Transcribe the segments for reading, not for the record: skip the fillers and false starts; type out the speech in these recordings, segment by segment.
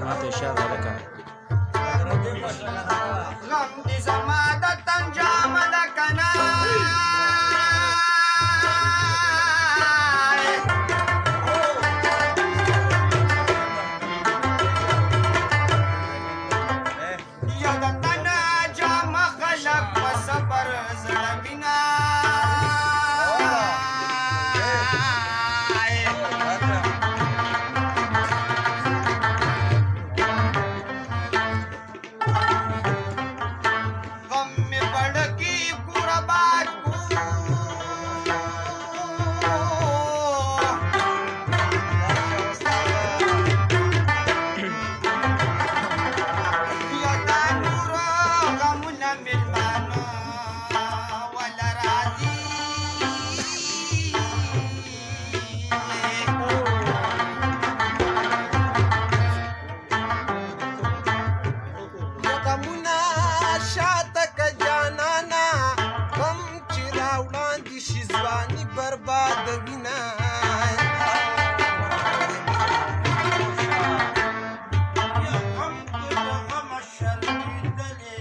ماته اشاره وکړه. غم دې زما د تن جامه ده که نه یا د تن جامه خلک په صبر زړوینه غم مې بړکي کوره باد کو یا دا نورو غمونه مېلمانه وله راځي غمونه شاته که جانانه غم چې راوړاندې شي ځواني بربادوینه غم کې د غمه شرمېدلې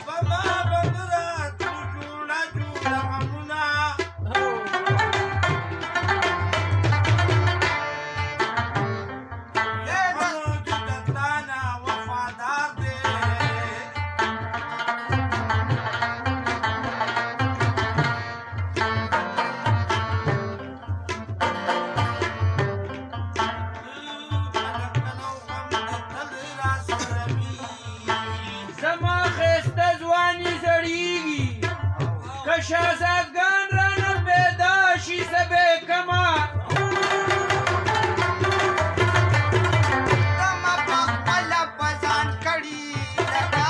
غما بندره جوړه جوړه غمونه وفادار دی زما ښایسته ځواني زړیږي که شهزادګان رانه پیدا شي څه به یې کمه غمه په خپله په ځان کړي لکه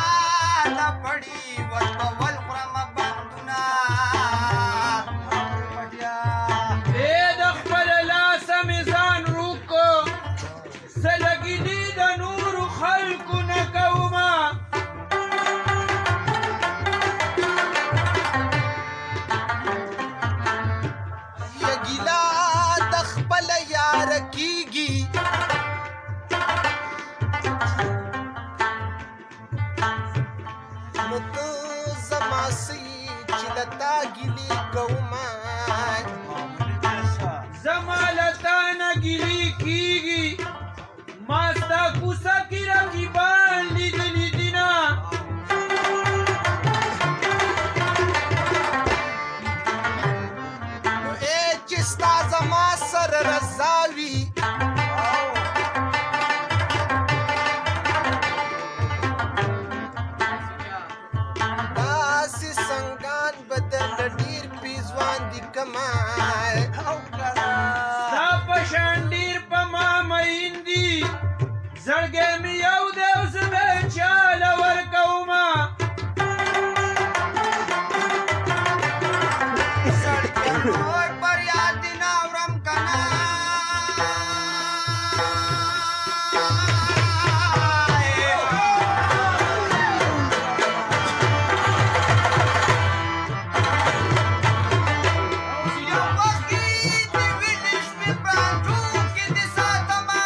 د پړي ورکول خورمه بندونه ای د خپل لاسه مې ځان روکو څه لګي دي د نورو خلکو نه کومه یا ګیله د خپله یاره کېږي نو ته زما څه یې چې له تا ګیلې کومه زما له تا نه ګیلې کېږي ما ستا کوڅه کې رقیبان لیدلي دینه نو ای چې ستا زما سره رضا وي داسې سنګان به درله ډېر پیزوان دي کمه ستا په شان ډېر په ما مین دي زړګی مې یو دی او زه به یې چاله ورکومه سړکې نور پر یاد دي نه اورم که نه یو وخت کې دې ویلې شوې پرانټو کې دې ساتمه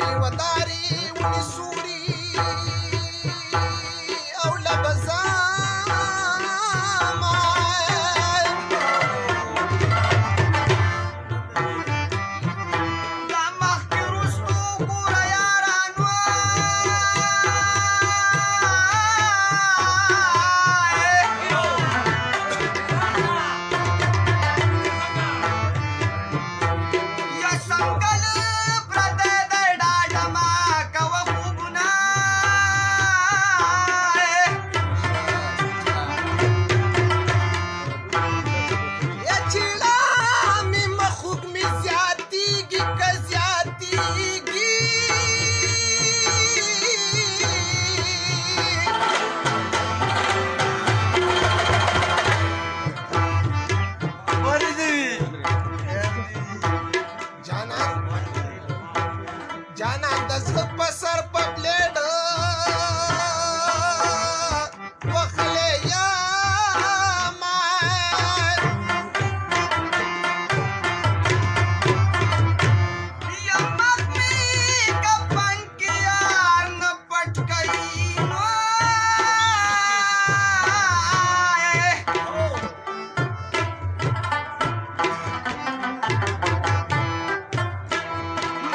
میوهداري ونې سوري او لبزاما دا مخکې وروستو ګوره یارانو یا څنګل پردی دی ډاډه مه کوه خوبونه یا چیړه مې مخوږ مې زیاتېږي که زیاتېږي جانان د زړه په سر په بلیډ وخلې یمه یا مخ مې کفن کې یار نه پټ کوي نو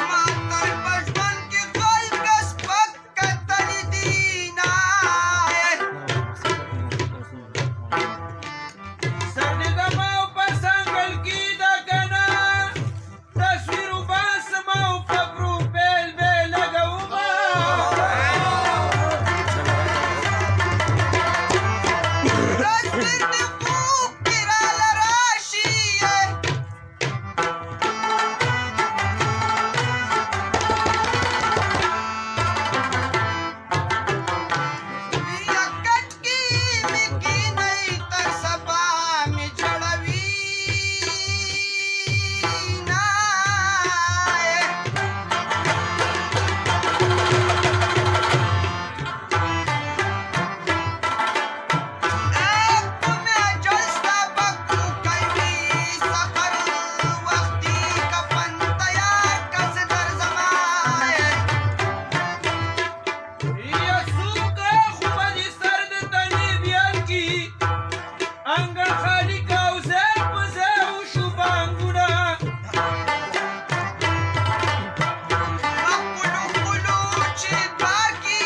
ما تر په ژوند کې خلک سپک کتلي دي نه سر دې د ماو په څنګل کې ده که نه تصویر وباسم او په پروفیل به یې لګومه تصویر دې خوب کې راله راشي یا کټ کې مې کینئ تر سبا مې جوړوي نه کومې اجل ستا به کوکوي سحر وختي کفن تیار که زه درځمه یا څوک خو به دې سر د تنې بیان کي انګړ خالي که او ځای په ځای وشو بانګونه خپلو خپلو چې پاکي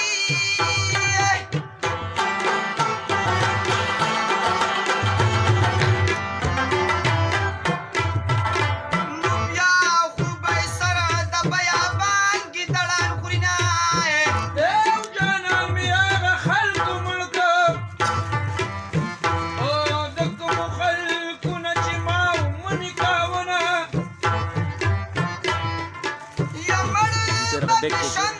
نو بیا خو به یې سره د بیابان ګیدړان خوري نه دیو جانان مې هغه خلکو مړ کړ او د کومو خلکو نه چې ما ومنې کاونه یا مړ Pero به Becky, پېشن